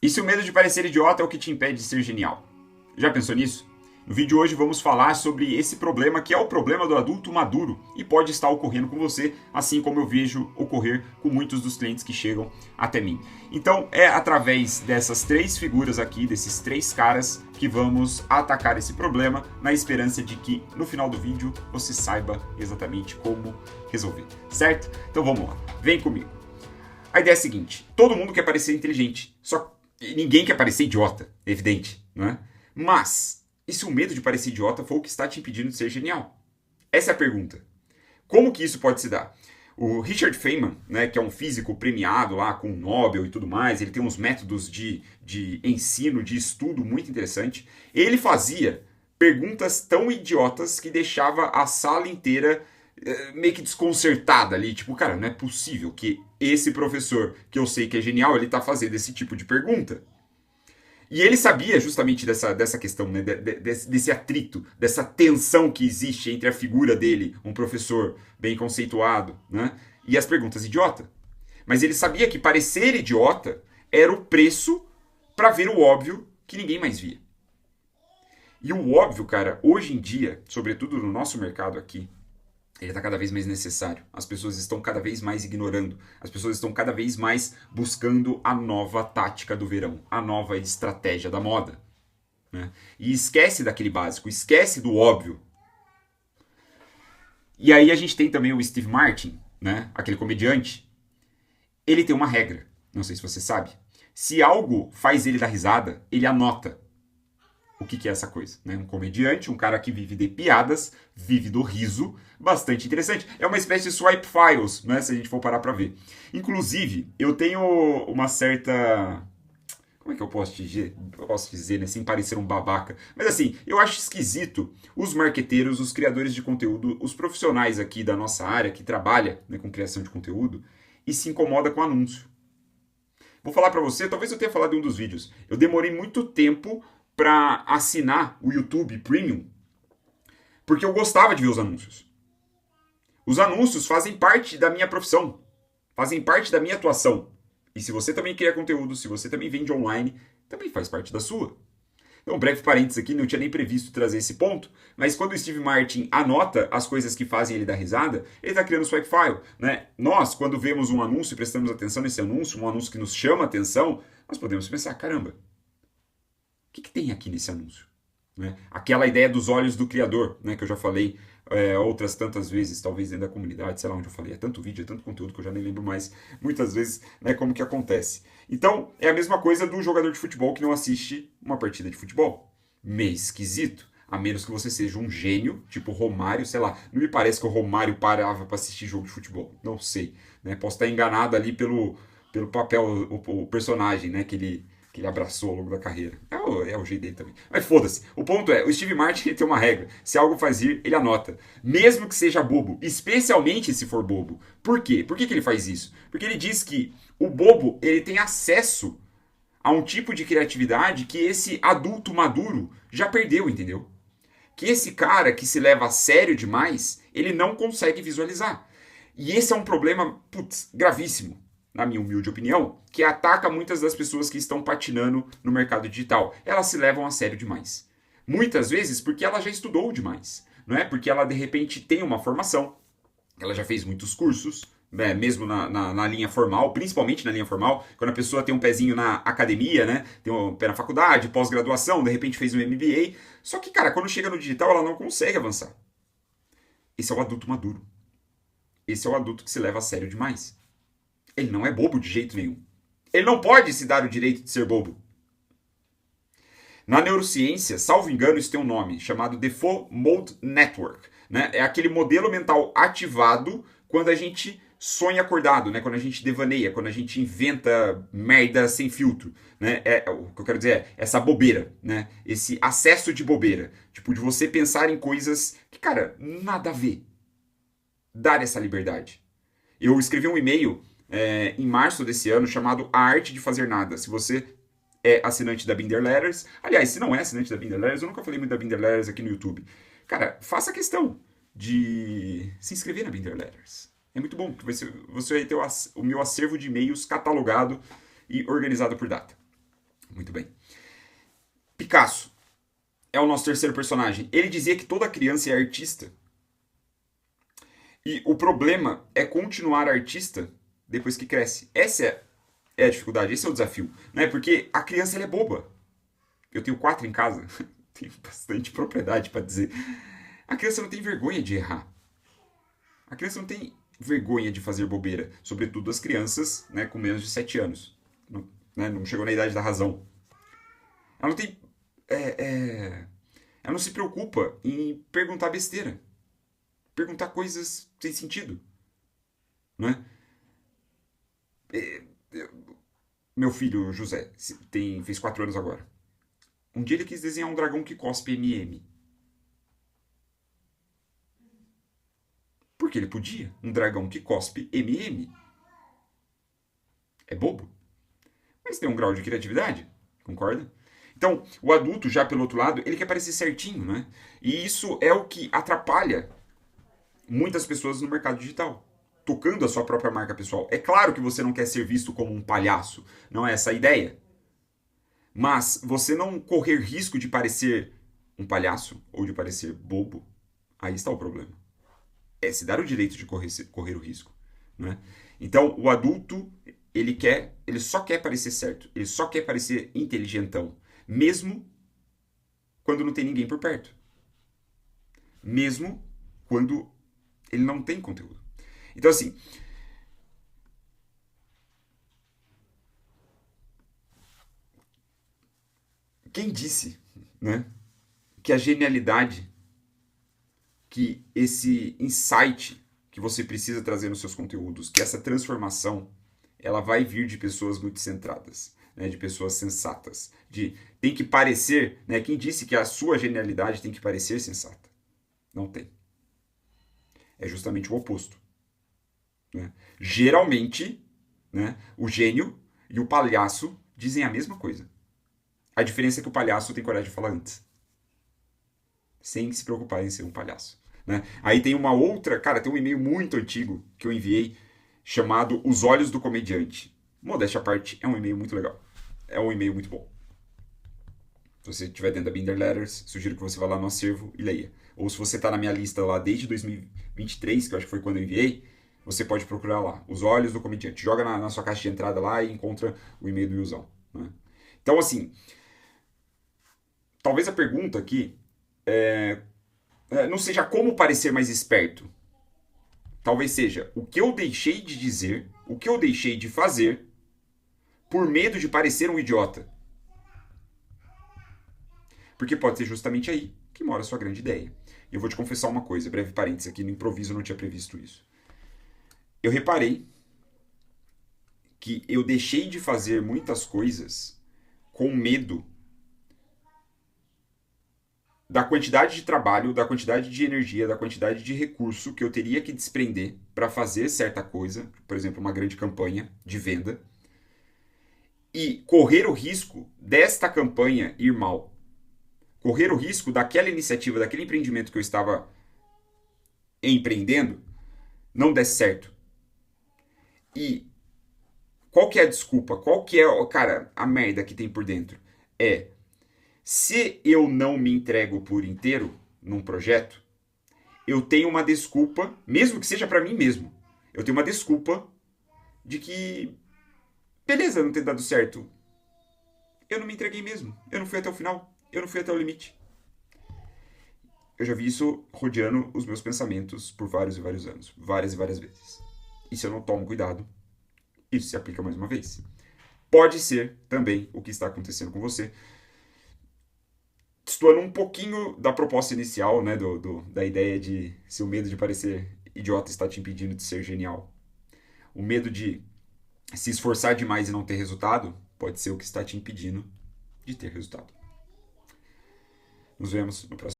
E se o medo de parecer idiota é o que te impede de ser genial? Já pensou nisso? No vídeo de hoje vamos falar sobre esse problema que é o problema do adulto maduro e pode estar ocorrendo com você, assim como eu vejo ocorrer com muitos dos clientes que chegam até mim. Então é através dessas três figuras aqui, desses três caras, que vamos atacar esse problema na esperança de que no final do vídeo você saiba exatamente como resolver, certo? Então vamos lá, vem comigo. A ideia é a seguinte: todo mundo quer parecer inteligente, só que ninguém quer parecer idiota, é evidente, não é? Mas, e se o medo de parecer idiota for o que está te impedindo de ser genial? Essa é a pergunta. Como que isso pode se dar? O Richard Feynman, né, que é um físico premiado lá com o Nobel e tudo mais, ele tem uns métodos de ensino, de estudo muito interessante. Ele fazia perguntas tão idiotas que deixava a sala inteira meio que desconcertada ali. Tipo, cara, não é possível que esse professor, que eu sei que é genial, ele tá fazendo esse tipo de pergunta. E ele sabia justamente dessa questão, né, desse atrito, dessa tensão que existe entre a figura dele, um professor bem conceituado, né, e as perguntas idiota. Mas ele sabia que parecer idiota era o preço para ver o óbvio que ninguém mais via. E o óbvio, cara, hoje em dia, sobretudo no nosso mercado aqui, ele está cada vez mais necessário. As pessoas estão cada vez mais ignorando. As pessoas estão cada vez mais buscando a nova tática do verão, a nova estratégia da moda. Né? E esquece daquele básico, esquece do óbvio. E aí a gente tem também o Steve Martin, né? Aquele comediante. Ele tem uma regra, não sei se você sabe. Se algo faz ele dar risada, ele anota. O que é essa coisa? Né? Um comediante, um cara que vive de piadas, vive do riso, bastante interessante. É uma espécie de swipe files, né? Se a gente for parar pra ver. Inclusive, eu tenho uma certa... Como é que eu posso dizer, né? Sem parecer um babaca. Mas assim, eu acho esquisito os marqueteiros, os criadores de conteúdo, os profissionais aqui da nossa área que trabalha, né, com criação de conteúdo e se incomoda com anúncio. Vou falar pra você, talvez eu tenha falado em um dos vídeos. Eu demorei muito tempo para assinar o YouTube Premium, porque eu gostava de ver os anúncios. Os anúncios fazem parte da minha profissão, fazem parte da minha atuação. E se você também cria conteúdo, se você também vende online, também faz parte da sua. Então, um breve parênteses aqui, não tinha nem previsto trazer esse ponto, mas quando o Steve Martin anota as coisas que fazem ele dar risada, ele está criando um swag file. Né? Nós, quando vemos um anúncio e prestamos atenção nesse anúncio, um anúncio que nos chama a atenção, nós podemos pensar, caramba, o que tem aqui nesse anúncio? Né? Aquela ideia dos olhos do criador, né, que eu já falei outras tantas vezes, talvez dentro da comunidade, sei lá onde eu falei, é tanto vídeo, é tanto conteúdo que eu já nem lembro mais, muitas vezes, né, como que acontece. Então, é a mesma coisa do jogador de futebol que não assiste uma partida de futebol. Meio esquisito, a menos que você seja um gênio, tipo Romário, sei lá, não me parece que o Romário parava para assistir jogo de futebol, não sei, né, posso estar enganado ali pelo papel, o personagem, né, que ele abraçou ao longo da carreira. É o jeito dele também. Mas foda-se. O ponto é, o Steve Martin ele tem uma regra. Se algo faz rir, ele anota. Mesmo que seja bobo. Especialmente se for bobo. Por quê? Por que ele faz isso? Porque ele diz que o bobo ele tem acesso a um tipo de criatividade que esse adulto maduro já perdeu, entendeu? Que esse cara que se leva a sério demais, ele não consegue visualizar. E esse é um problema, putz, gravíssimo, na minha humilde opinião, que ataca muitas das pessoas que estão patinando no mercado digital. Elas se levam a sério demais. Muitas vezes porque ela já estudou demais, não é? Porque ela de repente tem uma formação, ela já fez muitos cursos, né? Mesmo na linha formal, principalmente na linha formal, quando a pessoa tem um pezinho na academia, né? Tem um pé na faculdade, pós-graduação, de repente fez um MBA. Só que, cara, quando chega no digital, ela não consegue avançar. Esse é o adulto maduro. Esse é o adulto que se leva a sério demais. Ele não é bobo de jeito nenhum. Ele não pode se dar o direito de ser bobo. Na neurociência, salvo engano, isso tem um nome, chamado Default Mode Network. Né? É aquele modelo mental ativado quando a gente sonha acordado, né? Quando a gente devaneia, quando a gente inventa merda sem filtro. Né? O que eu quero dizer é essa bobeira, né? Esse acesso de bobeira. Tipo, de você pensar em coisas que, cara, nada a ver. Dar essa liberdade. Eu escrevi um e-mail em março desse ano chamado A Arte de Fazer Nada. Se você é assinante da Binder Letters, aliás, se não é assinante da Binder Letters, eu nunca falei muito da Binder Letters aqui no YouTube. Cara, faça questão de se inscrever na Binder Letters. É muito bom, porque você vai ter o meu acervo de e-mails catalogado e organizado por data. Muito bem. Picasso é o nosso terceiro personagem. Ele dizia que toda criança é artista. E o problema é continuar artista depois que cresce. Essa é a dificuldade, esse é o desafio. Né? Porque a criança ela é boba. Eu tenho 4 em casa, tenho bastante propriedade para dizer. A criança não tem vergonha de errar. A criança não tem vergonha de fazer bobeira. Sobretudo as crianças, né, com menos de 7 anos. Não, né, não chegou na idade da razão. Ela não tem... ela não se preocupa em perguntar besteira. Perguntar coisas sem sentido. Né? Meu filho, José, fez 4 anos agora. Um dia ele quis desenhar um dragão que cospe MM. Porque ele podia. Um dragão que cospe MM. É bobo. Mas tem um grau de criatividade. Concorda? Então, o adulto, já pelo outro lado, ele quer parecer certinho, né? E isso é o que atrapalha muitas pessoas no mercado digital. Tocando a sua própria marca pessoal. É claro que você não quer ser visto como um palhaço. Não é essa a ideia. Mas você não correr risco de parecer um palhaço ou de parecer bobo, aí está o problema. É se dar o direito de correr o risco. Né? Então, o adulto, ele só quer parecer certo. Ele só quer parecer inteligentão. Mesmo quando não tem ninguém por perto. Mesmo quando ele não tem conteúdo. Então, assim, quem disse, né, que a genialidade, que esse insight que você precisa trazer nos seus conteúdos, que essa transformação, ela vai vir de pessoas muito centradas, né, de pessoas sensatas, tem que parecer, né, quem disse que a sua genialidade tem que parecer sensata? Não tem. É justamente o oposto. Né? Geralmente, né, o gênio e o palhaço dizem a mesma coisa. A diferença é que o palhaço tem coragem de falar antes. Sem se preocupar em ser um palhaço. Né? Aí tem uma outra... Cara, tem um e-mail muito antigo que eu enviei chamado Os Olhos do Comediante. Modéstia à parte, é um e-mail muito legal. É um e-mail muito bom. Se você estiver dentro da Binder Letters, sugiro que você vá lá no acervo e leia. Ou se você está na minha lista lá desde 2023, que eu acho que foi quando eu enviei, você pode procurar lá. Os Olhos do Comediante. Joga na sua caixa de entrada lá e encontra o e-mail do Wilson. Né? Então, assim... Talvez a pergunta aqui não seja como parecer mais esperto. Talvez seja o que eu deixei de dizer, o que eu deixei de fazer por medo de parecer um idiota. Porque pode ser justamente aí que mora a sua grande ideia. E eu vou te confessar uma coisa, breve parênteses aqui, no improviso eu não tinha previsto isso. Eu reparei que eu deixei de fazer muitas coisas com medo da quantidade de trabalho, da quantidade de energia, da quantidade de recurso que eu teria que desprender para fazer certa coisa, por exemplo, uma grande campanha de venda, e correr o risco desta campanha ir mal. Correr o risco daquela iniciativa, daquele empreendimento que eu estava empreendendo, não der certo. E qual que é a desculpa? Qual que é, cara, a merda que tem por dentro? Se eu não me entrego por inteiro num projeto, eu tenho uma desculpa, mesmo que seja para mim mesmo, eu tenho uma desculpa de que, beleza, não ter dado certo. Eu não me entreguei mesmo. Eu não fui até o final. Eu não fui até o limite. Eu já vi isso rodeando os meus pensamentos por vários e vários anos. Várias e várias vezes. E se eu não tomo cuidado, isso se aplica mais uma vez. Pode ser também o que está acontecendo com você. Destoando um pouquinho da proposta inicial, né, da ideia de se o medo de parecer idiota está te impedindo de ser genial. O medo de se esforçar demais e não ter resultado pode ser o que está te impedindo de ter resultado. Nos vemos no próximo.